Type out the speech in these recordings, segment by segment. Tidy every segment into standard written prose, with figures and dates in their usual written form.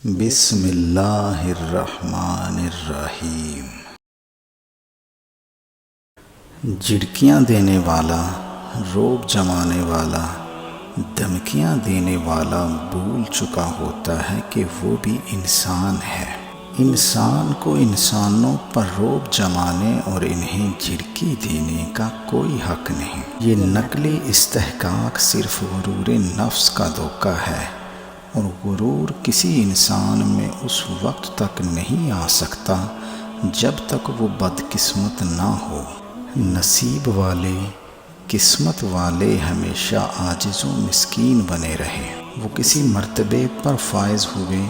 بسم اللہ الرحمن الرحیم۔ جھڑکیاں دینے والا، روب جمانے والا، دھمکیاں دینے والا بھول چکا ہوتا ہے کہ وہ بھی انسان ہے۔ انسان کو انسانوں پر روب جمانے اور انہیں جھڑکی دینے کا کوئی حق نہیں۔ یہ نقلی استحقاق صرف غرور نفس کا دھوکہ ہے، اور غرور کسی انسان میں اس وقت تک نہیں آ سکتا جب تک وہ بدقسمت نہ ہو۔ نصیب والے، قسمت والے ہمیشہ عاجز و مسکین بنے رہے۔ وہ کسی مرتبے پر فائز ہوئے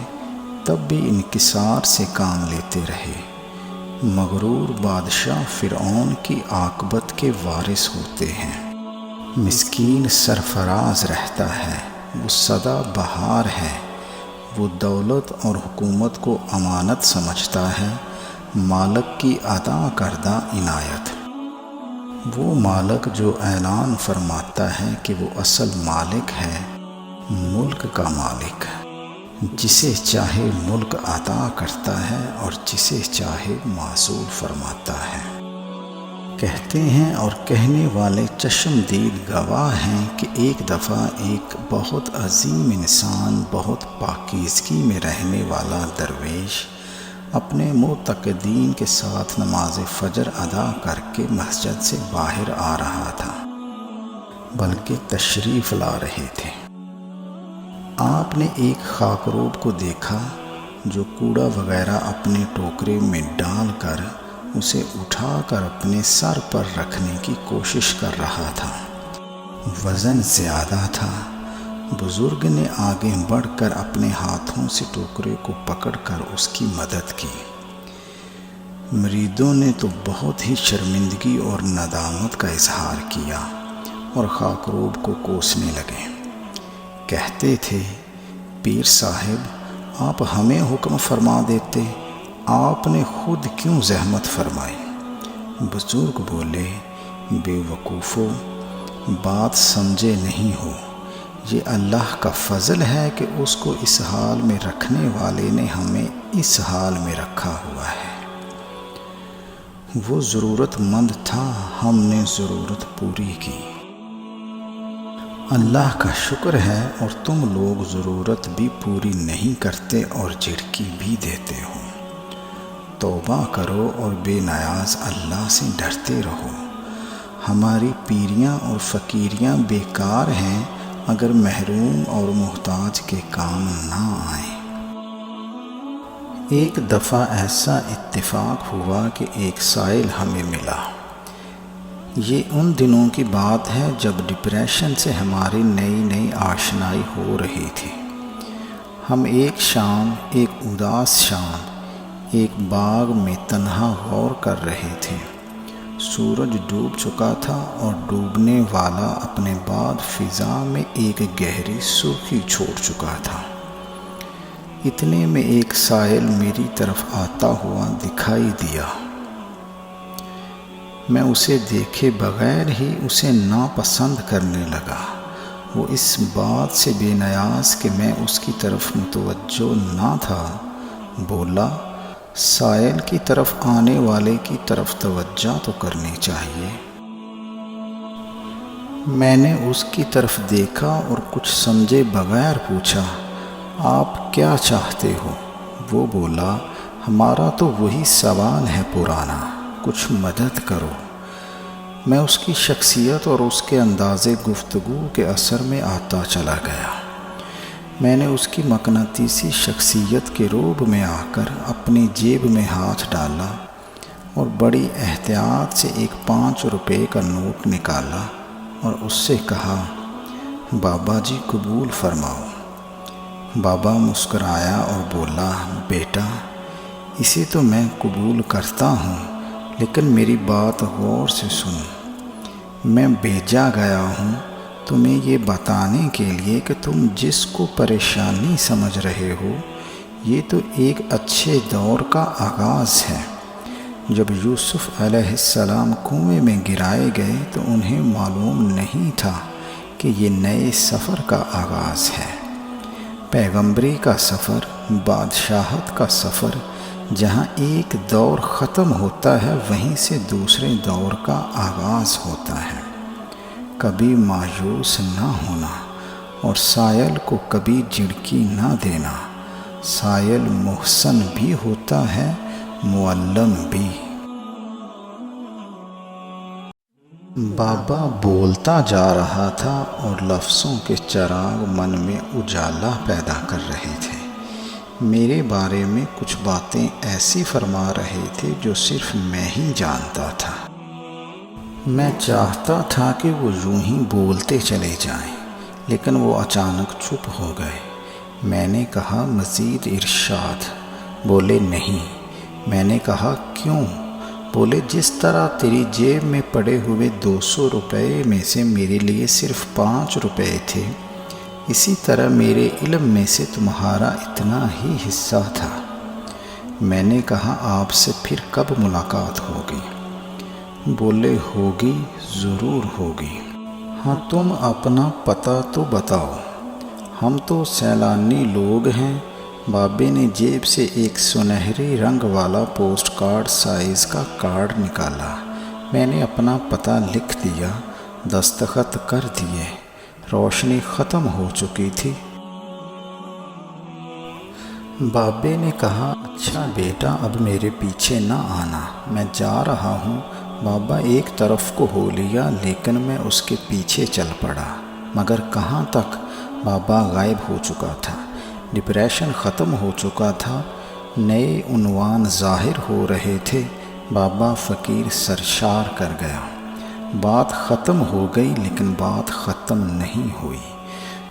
تب بھی انکسار سے کام لیتے رہے۔ مغرور بادشاہ فرعون کی عاقبت کے وارث ہوتے ہیں۔ مسکین سرفراز رہتا ہے، وہ سدا بہار ہے۔ وہ دولت اور حکومت کو امانت سمجھتا ہے، مالک کی عطا کردہ عنایت۔ وہ مالک جو اعلان فرماتا ہے کہ وہ اصل مالک ہے، ملک کا مالک، جسے چاہے ملک عطا کرتا ہے اور جسے چاہے معزول فرماتا ہے۔ کہتے ہیں اور کہنے والے چشمدید گواہ ہیں کہ ایک دفعہ ایک بہت عظیم انسان، بہت پاکیزگی میں رہنے والا درویش اپنے معتقدین کے ساتھ نماز فجر ادا کر کے مسجد سے باہر آ رہا تھا، بلکہ تشریف لا رہے تھے۔ آپ نے ایک خاکروب کو دیکھا جو کوڑا وغیرہ اپنے ٹوکرے میں ڈال کر اسے اٹھا کر اپنے سر پر رکھنے کی کوشش کر رہا تھا۔ وزن زیادہ تھا۔ بزرگ نے آگے بڑھ کر اپنے ہاتھوں سے ٹوکرے کو پکڑ کر اس کی مدد کی۔ مریدوں نے تو بہت ہی شرمندگی اور ندامت کا اظہار کیا اور خاکروب کو کوسنے لگے۔ کہتے تھے، پیر صاحب آپ ہمیں حکم فرما دیتے، آپ نے خود کیوں زحمت فرمائی؟ بزرگ بولے، بے وقوفو، بات سمجھے نہیں ہو۔ یہ اللہ کا فضل ہے کہ اس کو اس حال میں رکھنے والے نے ہمیں اس حال میں رکھا ہوا ہے۔ وہ ضرورت مند تھا، ہم نے ضرورت پوری کی۔ اللہ کا شکر ہے اور تم لوگ ضرورت بھی پوری نہیں کرتے اور جھڑکی بھی دیتے ہو۔ توبہ کرو اور بے نیاز اللہ سے ڈرتے رہو۔ ہماری پیریاں اور فقیریاں بیکار ہیں اگر محروم اور محتاج کے کام نہ آئیں۔ ایک دفعہ ایسا اتفاق ہوا کہ ایک سائل ہمیں ملا۔ یہ ان دنوں کی بات ہے جب ڈپریشن سے ہماری نئی آشنائی ہو رہی تھی۔ ہم ایک شام، ایک اداس شام، ایک باغ میں تنہا غور کر رہے تھے۔ سورج ڈوب چکا تھا اور ڈوبنے والا اپنے بعد فضا میں ایک گہری سرخی چھوڑ چکا تھا۔ اتنے میں ایک سائل میری طرف آتا ہوا دکھائی دیا۔ میں اسے دیکھے بغیر ہی اسے ناپسند کرنے لگا۔ وہ اس بات سے بے نیاز کہ میں اس کی طرف متوجہ نہ تھا، بولا، سائل کی طرف آنے والے کی طرف توجہ تو کرنی چاہیے۔ میں نے اس کی طرف دیکھا اور کچھ سمجھے بغیر پوچھا، آپ کیا چاہتے ہو؟ وہ بولا، ہمارا تو وہی سوال ہے پرانا، کچھ مدد کرو۔ میں اس کی شخصیت اور اس کے انداز گفتگو کے اثر میں آتا چلا گیا۔ میں نے اس کی مقناطیسی شخصیت کے روب میں آ کر اپنی جیب میں ہاتھ ڈالا اور بڑی احتیاط سے ایک 5 روپے کا نوٹ نکالا اور اس سے کہا، بابا جی قبول فرماؤ۔ بابا مسکرایا اور بولا، بیٹا اسے تو میں قبول کرتا ہوں، لیکن میری بات غور سے سن۔ میں بھیجا گیا ہوں تمہیں یہ بتانے کے لیے کہ تم جس کو پریشانی سمجھ رہے ہو، یہ تو ایک اچھے دور کا آغاز ہے۔ جب یوسف علیہ السلام کنویں میں گرائے گئے تو انہیں معلوم نہیں تھا کہ یہ نئے سفر کا آغاز ہے۔ پیغمبری کا سفر بادشاہت کا سفر جہاں ایک دور ختم ہوتا ہے وہیں سے دوسرے دور کا آغاز ہوتا ہے۔ کبھی مایوس نہ ہونا اور سائل کو کبھی جھڑکی نہ دینا۔ سائل محسن بھی ہوتا ہے، معلم بھی۔ بابا بولتا جا رہا تھا اور لفظوں کے چراغ من میں اجالا پیدا کر رہے تھے۔ میرے بارے میں کچھ باتیں ایسی فرما رہے تھے جو صرف میں ہی جانتا تھا۔ میں چاہتا تھا کہ وہ یوں ہی بولتے چلے جائیں، لیکن وہ اچانک چپ ہو گئے۔ میں نے کہا مزید ارشاد؟ بولے نہیں۔ میں نے کہا کیوں؟ بولے جس طرح تیری جیب میں پڑے ہوئے 200 روپے میں سے میرے لیے صرف 5 روپے تھے، اسی طرح میرے علم میں سے تمہارا اتنا ہی حصہ تھا۔ میں نے کہا آپ سے پھر کب ملاقات ہوگی؟ بولے ہوگی، ضرور ہوگی۔ ہاں تم اپنا پتہ تو بتاؤ، ہم تو سیلانی لوگ ہیں۔ بابے نے جیب سے ایک سنہری رنگ والا پوسٹ کارڈ سائز کا کارڈ نکالا۔ میں نے اپنا پتہ لکھ دیا، دستخط کر دیے۔ روشنی ختم ہو چکی تھی۔ بابے نے کہا اچھا بیٹا اب میرے پیچھے نہ آنا، میں جا رہا ہوں۔ بابا ایک طرف کو ہو لیا لیکن میں اس کے پیچھے چل پڑا، مگر کہاں تک؟ بابا غائب ہو چکا تھا۔ ڈپریشن ختم ہو چکا تھا، نئے عنوان ظاہر ہو رہے تھے۔ بابا فقیر سرشار کر گیا۔ بات ختم ہو گئی لیکن بات ختم نہیں ہوئی۔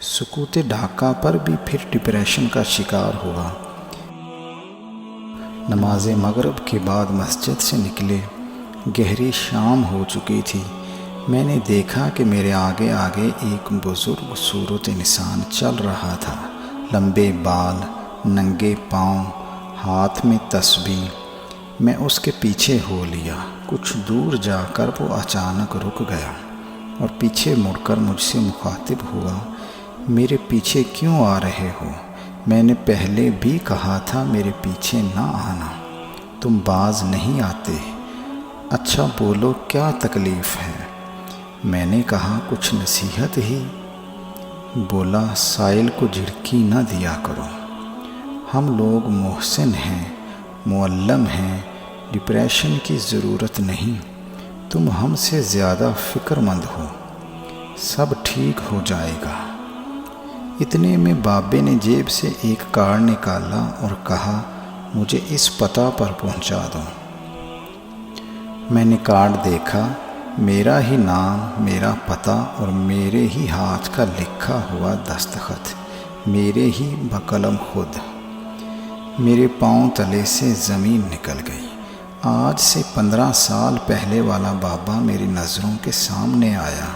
سکوت ڈھاکہ پر بھی پھر ڈپریشن کا شکار ہوا۔ نماز مغرب کے بعد مسجد سے نکلے، گہری شام ہو چکی تھی۔ میں نے دیکھا کہ میرے آگے آگے ایک بزرگ صورت انسان چل رہا تھا، لمبے بال، ننگے پاؤں، ہاتھ میں تسبیح۔ میں اس کے پیچھے ہو لیا۔ کچھ دور جا کر وہ اچانک رک گیا اور پیچھے مڑ کر مجھ سے مخاطب ہوا، میرے پیچھے کیوں آ رہے ہو؟ میں نے پہلے بھی کہا تھا میرے پیچھے نہ آنا، تم باز نہیں آتے۔ اچھا بولو کیا تکلیف ہے؟ میں نے کہا کچھ نصیحت ہی۔ بولا سائل کو جھڑکی نہ دیا کرو، ہم لوگ محسن ہیں، معلم ہیں، ڈپریشن کی ضرورت نہیں، تم ہم سے زیادہ فکر مند ہو، سب ٹھیک ہو جائے گا۔ اتنے میں بابے نے جیب سے ایک کارڈ نکالا اور کہا مجھے اس پتہ پر پہنچا دو۔ میں نے کارڈ دیکھا، میرا ہی نام، میرا پتہ اور میرے ہی ہاتھ کا لکھا ہوا دستخط، میرے ہی بقلم خود۔ میرے پاؤں تلے سے زمین نکل گئی۔ آج سے 15 سال پہلے والا بابا میری نظروں کے سامنے آیا،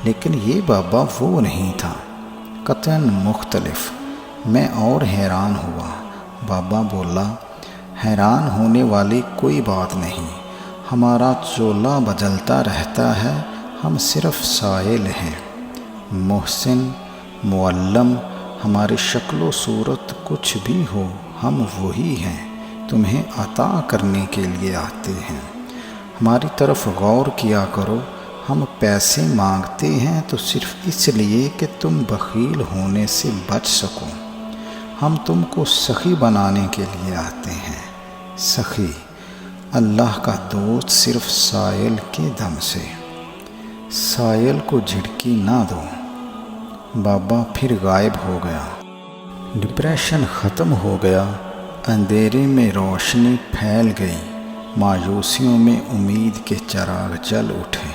لیکن یہ بابا وہ نہیں تھا، قطعاً مختلف۔ میں اور حیران ہوا۔ بابا بولا حیران ہونے والی کوئی بات نہیں، ہمارا چولہ بدلتا رہتا ہے، ہم صرف سائل ہیں۔ محسن، معلم، ہماری شکل و صورت کچھ بھی ہو ہم وہی ہیں، تمہیں عطا کرنے کے لیے آتے ہیں۔ ہماری طرف غور کیا کرو، ہم پیسے مانگتے ہیں تو صرف اس لیے کہ تم بخیل ہونے سے بچ سکو۔ ہم تم کو سخی بنانے کے لیے آتے ہیں۔ سخی، اللہ کا دوست صرف سائل کے دم سے۔ سائل کو جھڑکی نہ دو۔ بابا پھر غائب ہو گیا۔ ڈپریشن ختم ہو گیا، اندھیرے میں روشنی پھیل گئی، مایوسیوں میں امید کے چراغ جل اٹھے۔